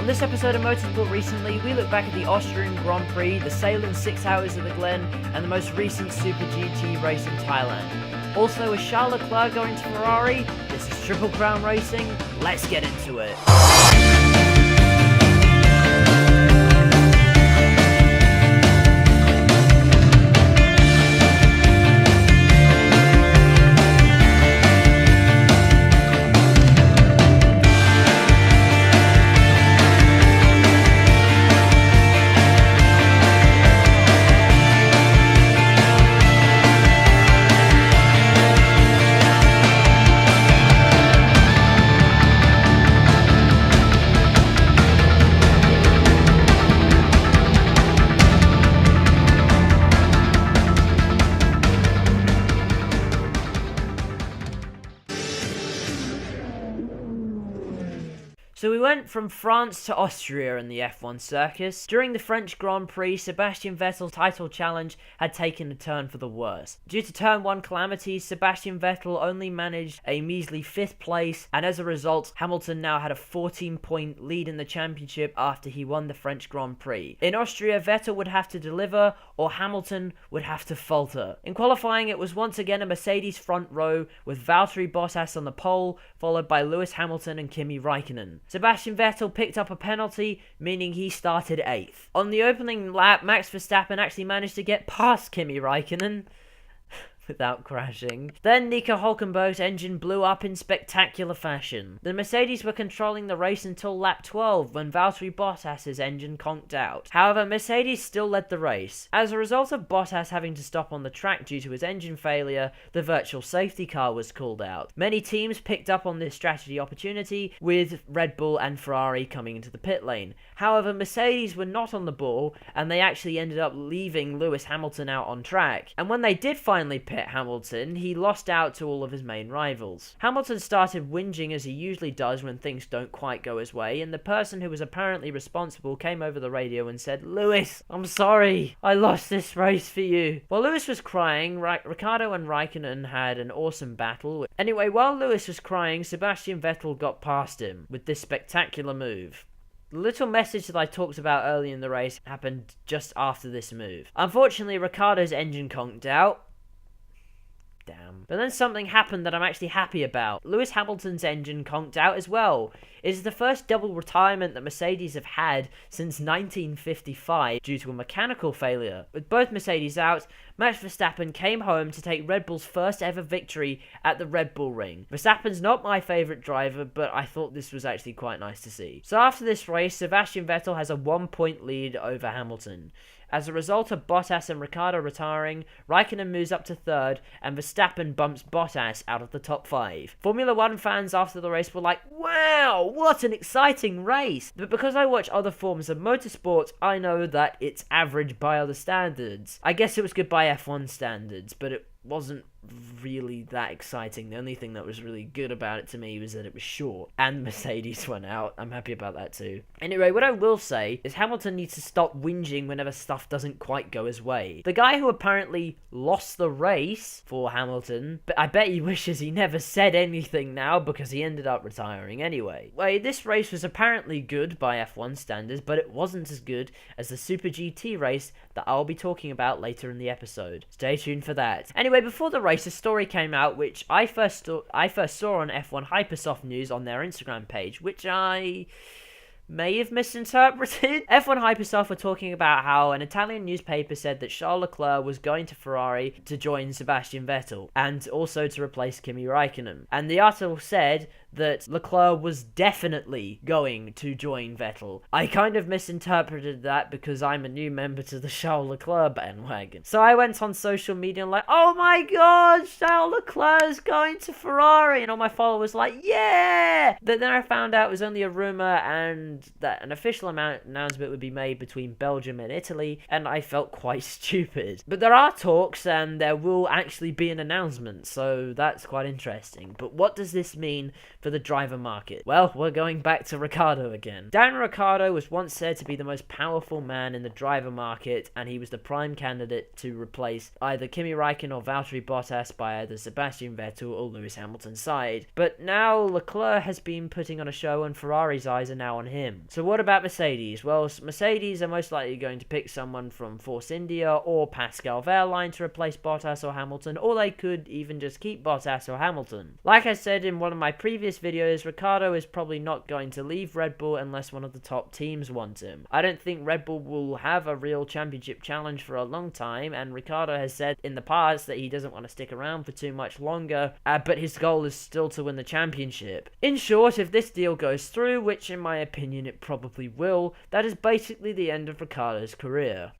On this episode of Motorsport Recently, we look back at the Austrian Grand Prix, the sailing 6 hours at the Glen, and the most recent Super GT race in Thailand. Also, is Charles Leclerc going to Ferrari? This is Triple Crown Racing. Let's get into it. So we went from France to Austria in the F1 circus. During the French Grand Prix, Sebastian Vettel's title challenge had taken a turn for the worse. Due to Turn 1 calamities, Sebastian Vettel only managed a measly 5th place, and as a result, Hamilton now had a 14-point lead in the championship after he won the French Grand Prix. In Austria, Vettel would have to deliver, or Hamilton would have to falter. In qualifying, it was once again a Mercedes front row, with Valtteri Bottas on the pole, followed by Lewis Hamilton and Kimi Raikkonen. Sebastian Vettel picked up a penalty, meaning he started 8th. On the opening lap, Max Verstappen actually managed to get past Kimi Raikkonen without crashing. Then Nico Hülkenberg's engine blew up in spectacular fashion. The Mercedes were controlling the race until lap 12 when Valtteri Bottas' engine conked out. However, Mercedes still led the race. As a result of Bottas having to stop on the track due to his engine failure, the virtual safety car was called out. Many teams picked up on this strategy opportunity, with Red Bull and Ferrari coming into the pit lane. However, Mercedes were not on the ball, and they actually ended up leaving Lewis Hamilton out on track. And when they did finally pit Hamilton, he lost out to all of his main rivals. Hamilton started whinging as he usually does when things don't quite go his way, and the person who was apparently responsible came over the radio and said, "Lewis, I'm sorry, I lost this race for you." While Lewis was crying, Ricciardo and Raikkonen had an awesome battle. Anyway, while Lewis was crying, Sebastian Vettel got past him with this spectacular move. The little message that I talked about early in the race happened just after this move. Unfortunately, Ricciardo's engine conked out. Damn. But then something happened that I'm actually happy about. Lewis Hamilton's engine conked out as well. It is the first double retirement that Mercedes have had since 1955 due to a mechanical failure. With both Mercedes out, Max Verstappen came home to take Red Bull's first ever victory at the Red Bull Ring. Verstappen's not my favourite driver, but I thought this was actually quite nice to see. So after this race, Sebastian Vettel has a 1-point lead over Hamilton. As a result of Bottas and Ricciardo retiring, Raikkonen moves up to 3rd, and Verstappen bumps Bottas out of the top 5. Formula 1 fans after the race were like, "Wow, what an exciting race!" But because I watch other forms of motorsport, I know that it's average by other standards. I guess it was good by F1 standards, but it wasn't really that exciting. The only thing that was really good about it to me was that it was short, and Mercedes went out. I'm happy about that too. Anyway, what I will say is Hamilton needs to stop whinging whenever stuff doesn't quite go his way. The guy who apparently lost the race for Hamilton, but I bet he wishes he never said anything now because he ended up retiring anyway. Well, this race was apparently good by F1 standards, but it wasn't as good as the Super GT race that I'll be talking about later in the episode. Stay tuned for that. Anyway, before the race, a story came out which I first saw on F1 Hypersoft News on their Instagram page, which I may have misinterpreted. F1 Hypersoft were talking about how an Italian newspaper said that Charles Leclerc was going to Ferrari to join Sebastian Vettel, and also to replace Kimi Raikkonen. And the article said that Leclerc was definitely going to join Vettel. I kind of misinterpreted that because I'm a new member to the Charles Leclerc bandwagon. So I went on social media and like, "Oh my god, Charles Leclerc is going to Ferrari," and all my followers like, "Yeah!" But then I found out it was only a rumour and that an official announcement would be made between Belgium and Italy, and I felt quite stupid. But there are talks and there will actually be an announcement, so that's quite interesting. But what does this mean for for the driver market? Well, we're going back to Ricciardo again. Daniel Ricciardo was once said to be the most powerful man in the driver market, and he was the prime candidate to replace either Kimi Räikkönen or Valtteri Bottas by either Sebastian Vettel or Lewis Hamilton's side. But now Leclerc has been putting on a show and Ferrari's eyes are now on him. So what about Mercedes? Well, Mercedes are most likely going to pick someone from Force India or Pascal Wehrlein to replace Bottas or Hamilton, or they could even just keep Bottas or Hamilton. Like I said in one of my previous videos, Ricciardo is probably not going to leave Red Bull unless one of the top teams wants him. I don't think Red Bull will have a real championship challenge for a long time, and Ricciardo has said in the past that he doesn't want to stick around for too much longer, but his goal is still to win the championship. In short, if this deal goes through, which in my opinion it probably will, that is basically the end of Ricciardo's career.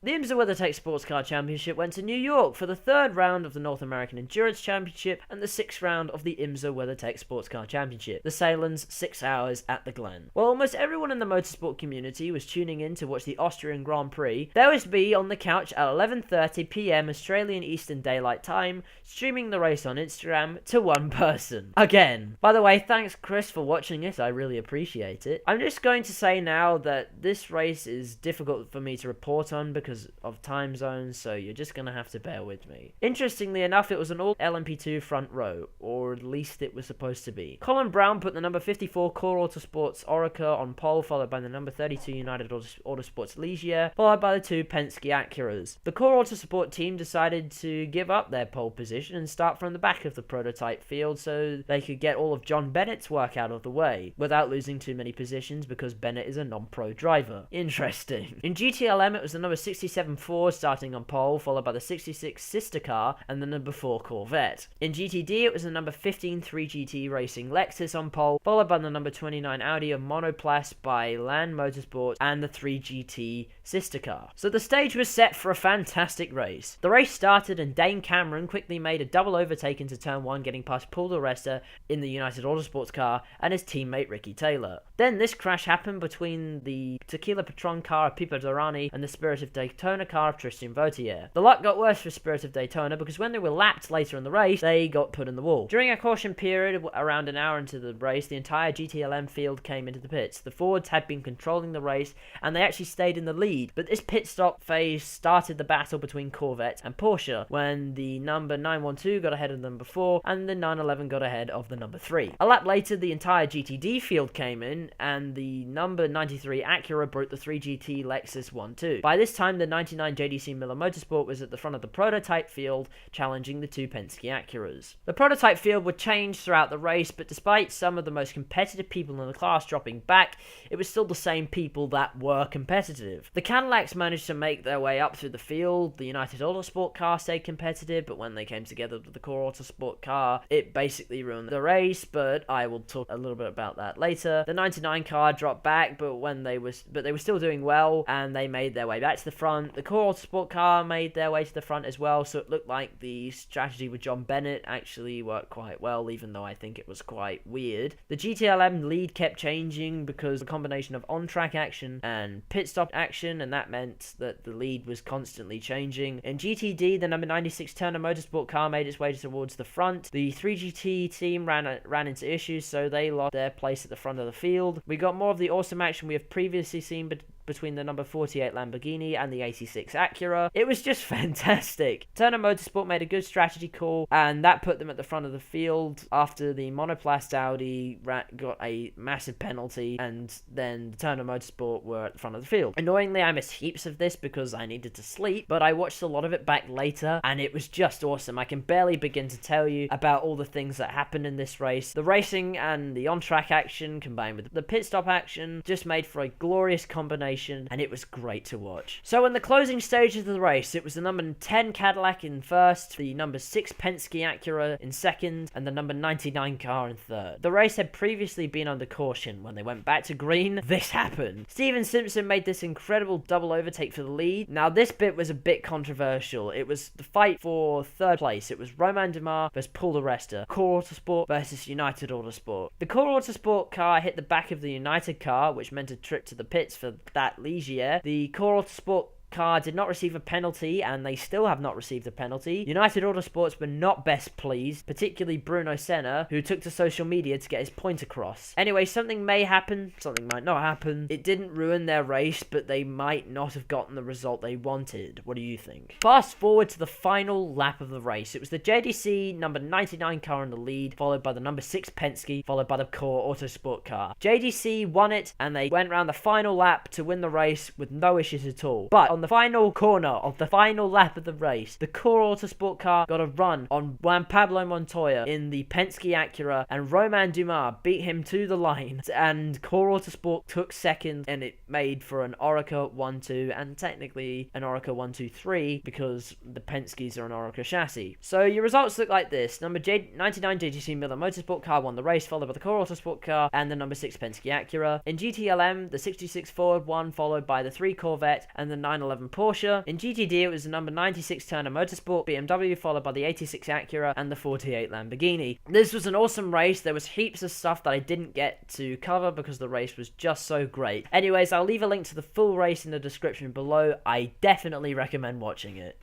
The IMSA WeatherTech Sports Car Championship went to New York for the third round of the North American Endurance Championship and the sixth round of the IMSA WeatherTech Sports Car Championship. The Sailens 6 hours at the Glen. While almost everyone in the motorsport community was tuning in to watch the Austrian Grand Prix, there was me on the couch at 11:30 PM Australian Eastern Daylight Time, streaming the race on Instagram to one person. Again. By the way, thanks Chris for watching it, I really appreciate it. I'm just going to say now that this race is difficult for me to report on because of time zones, so you're just gonna have to bear with me. Interestingly enough, it was an all LMP2 front row, or at least it was supposed to be. Colin Brown put the number 54 Core Autosports Orica on pole, followed by the number 32 United Autosports Ligier, followed by the two Penske Acuras. The Core Autosport team decided to give up their pole position and start from the back of the prototype field so they could get all of John Bennett's work out of the way, without losing too many positions because Bennett is a non-pro driver. Interesting. In GTLM, it was the number 67 Ford starting on pole, followed by the 66 sister car and the number 4 Corvette. In GTD, it was the number 15 3GT Racing Lexus on pole, followed by the number 29 Audi of Monoplast by Land Motorsport and the 3GT sister car. So the stage was set for a fantastic race. The race started and Dane Cameron quickly made a double overtake into turn 1, getting past Paul di Resta in the United Autosports car and his teammate Ricky Taylor. Then this crash happened between the Tequila Patron car of Pipo Derani and the Spirit of Daytona car of Tristan Vautier. The luck got worse for Spirit of Daytona because when they were lapped later in the race, they got put in the wall. During a caution period around an hour into the race, the entire GTLM field came into the pits. The Fords had been controlling the race and they actually stayed in the lead, but this pit stop phase started the battle between Corvette and Porsche when the number 912 got ahead of the number 4 and the 911 got ahead of the number 3. A lap later, the entire GTD field came in and the number 93 Acura broke the 3GT Lexus 1-2. By this time, the 99 JDC Miller Motorsport was at the front of the prototype field, challenging the two Penske Acuras. The prototype field would change throughout the race, but despite some of the most competitive people in the class dropping back, it was still the same people that were competitive. The Cadillacs managed to make their way up through the field, the United Autosport car stayed competitive, but when they came together with the Core Autosport car, it basically ruined the race, but I will talk a little bit about that later. The 99 car dropped back, but they were still doing well, and they made their way back to the front. The Core Autosport car made their way to the front as well, so it looked like the strategy with John Bennett actually worked quite well, even though I think it was quite weird. The GTLM lead kept changing because the combination of on-track action and pit stop action, and that meant that the lead was constantly changing. In GTD, the number 96 Turner Motorsport car made its way towards the front. The 3GT team ran into issues, so they lost their place at the front of the field. We got more of the awesome action we have previously seen between the number 48 Lamborghini and the 86 Acura. It was just fantastic. Turner Motorsport made a good strategy call, and that put them at the front of the field after the monoplast Audi got a massive penalty, and then the Turner Motorsport were at the front of the field. Annoyingly, I missed heaps of this because I needed to sleep, but I watched a lot of it back later, and it was just awesome. I can barely begin to tell you about all the things that happened in this race. The racing and the on-track action combined with the pit stop action just made for a glorious combination, and it was great to watch. So in the closing stages of the race, it was the number 10 Cadillac in first, the number 6 Penske Acura in second, and the number 99 car in third. The race had previously been under caution. When they went back to green, this happened. Steven Simpson made this incredible double overtake for the lead. Now this bit was a bit controversial. It was the fight for third place. It was Romain Dumas versus Paul di Resta, Core Autosport versus United Autosport. The Core Autosport car hit the back of the United car, which meant a trip to the pits for that Ligier. The Core Autosport car did not receive a penalty, and they still have not received a penalty. United Autosports were not best pleased, particularly Bruno Senna, who took to social media to get his point across. Anyway, something may happen, something might not happen. It didn't ruin their race, but they might not have gotten the result they wanted. What do you think? Fast forward to the final lap of the race. It was the JDC number 99 car in the lead, followed by the number 6 Penske, followed by the Core Autosport car. JDC won it, and they went around the final lap to win the race with no issues at all. But on the final corner of the final lap of the race, the Core Autosport car got a run on Juan Pablo Montoya in the Penske Acura, and Romain Dumas beat him to the line, and Core Autosport took second, and it made for an Oreca 1-2, and technically an Oreca 1-2-3, because the Penske's are an Oreca chassis. So your results look like this. Number 99 JDC Miller Motorsport car won the race, followed by the Core Autosport car and the number 6 Penske Acura. In GTLM, the 66 Ford won, followed by the 3 Corvette and the 911 Porsche. In GTD, it was the number 96 Turner Motorsport BMW, followed by the 86 Acura and the 48 Lamborghini. This was an awesome race. There was heaps of stuff that I didn't get to cover because the race was just so great. Anyways, I'll leave a link to the full race in the description below. I definitely recommend watching it.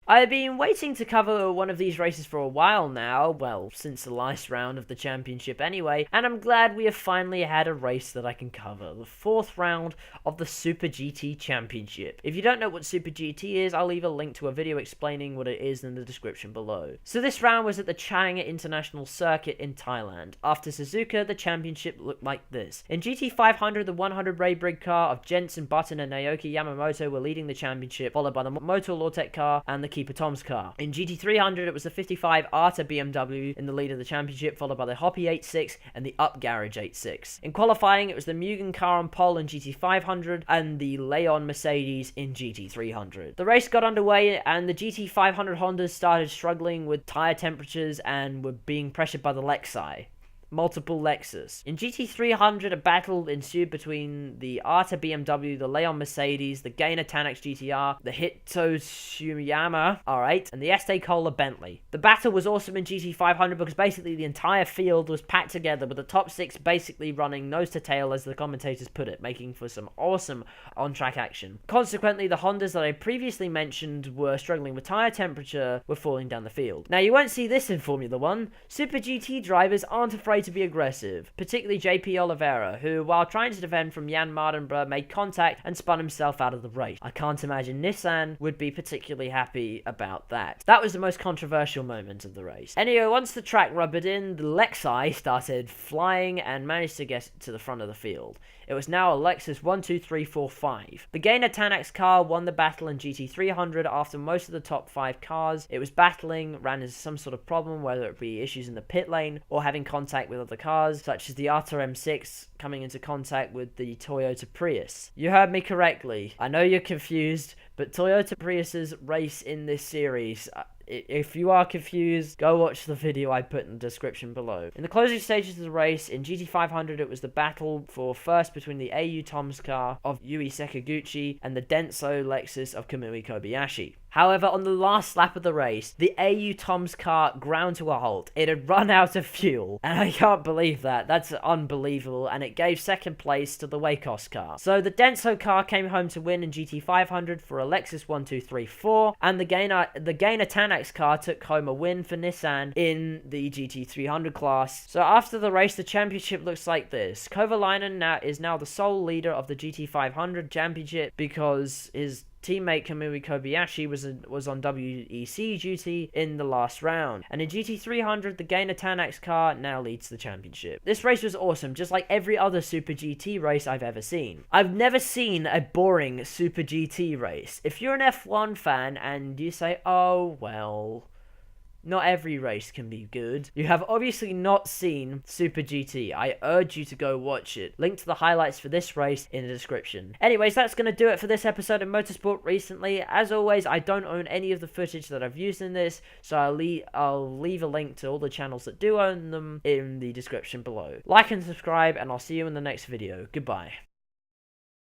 I've been waiting to cover one of these races for a while now, well, since the last round of the championship anyway, and I'm glad we have finally had a race that I can cover, the 4th round of the Super GT Championship. If you don't know what Super GT is, I'll leave a link to a video explaining what it is in the description below. So this round was at the Chiang International Circuit in Thailand. After Suzuka, the championship looked like this. In GT500, the 100 Ray Brig car of Jensen Button and Naoki Yamamoto were leading the championship, followed by the Moto Lawtech car and the Keeper Tom's car. In GT300, it was the 55 Arta BMW in the lead of the championship, followed by the Hoppy 86 and the Up Garage 86. In qualifying, it was the Mugen car on pole in GT500 and the Leon Mercedes in GT300. The race got underway, and the GT500 Hondas started struggling with tyre temperatures and were being pressured by the Lexi. Multiple Lexus. In GT300, a battle ensued between the Arta BMW, the Leon Mercedes, the Gainer Tannex GTR, the Hito Tsuyama R8, and the Estee Cola Bentley. The battle was awesome in GT500 because basically the entire field was packed together, with the top 6 basically running nose to tail, as the commentators put it, making for some awesome on-track action. Consequently, the Hondas that I previously mentioned were struggling with tyre temperature, were falling down the field. Now, you won't see this in Formula 1. Super GT drivers aren't afraid to be aggressive, particularly JP Oliveira, who, while trying to defend from Jan Mardenborough, made contact and spun himself out of the race. I can't imagine Nissan would be particularly happy about that. That was the most controversial moment of the race. Anyway, once the track rubbered in, the Lexi started flying and managed to get to the front of the field. It was now a Lexus 1, 2, 3, 4, 5. The Gainer Tannex car won the battle in GT300 after most of the top 5 cars it was battling ran into some sort of problem, whether it be issues in the pit lane or having contact with other cars, such as the Arta M6 coming into contact with the Toyota Prius. You heard me correctly. I know you're confused, but Toyota Prius's race in this series, if you are confused, go watch the video I put in the description below. In the closing stages of the race, in GT500, it was the battle for first between the AU Tom's car of Yui Sekaguchi and the Denso Lexus of Kamui Kobayashi. However, on the last lap of the race, the AU Tom's car ground to a halt. It had run out of fuel, and I can't believe that. That's unbelievable, and it gave second place to the Wacos car. So the Denso car came home to win in GT500 for a Lexus 1, 2, 3, 4, and the Gainer Tannex car took home a win for Nissan in the GT300 class. So after the race, the championship looks like this. Kovalainen is now the sole leader of the GT500 championship because his teammate Kamui Kobayashi was on WEC duty in the last round. And in GT300, the Gainer Tannex car now leads the championship. This race was awesome, just like every other Super GT race I've ever seen. I've never seen a boring Super GT race. If you're an F1 fan and you say, oh, well, not every race can be good, you have obviously not seen Super GT. I urge you to go watch it. Link to the highlights for this race in the description. Anyways, that's going to do it for this episode of Motorsport Recently. As always, I don't own any of the footage that I've used in this, so I'll leave a link to all the channels that do own them in the description below. Like and subscribe, and I'll see you in the next video. Goodbye.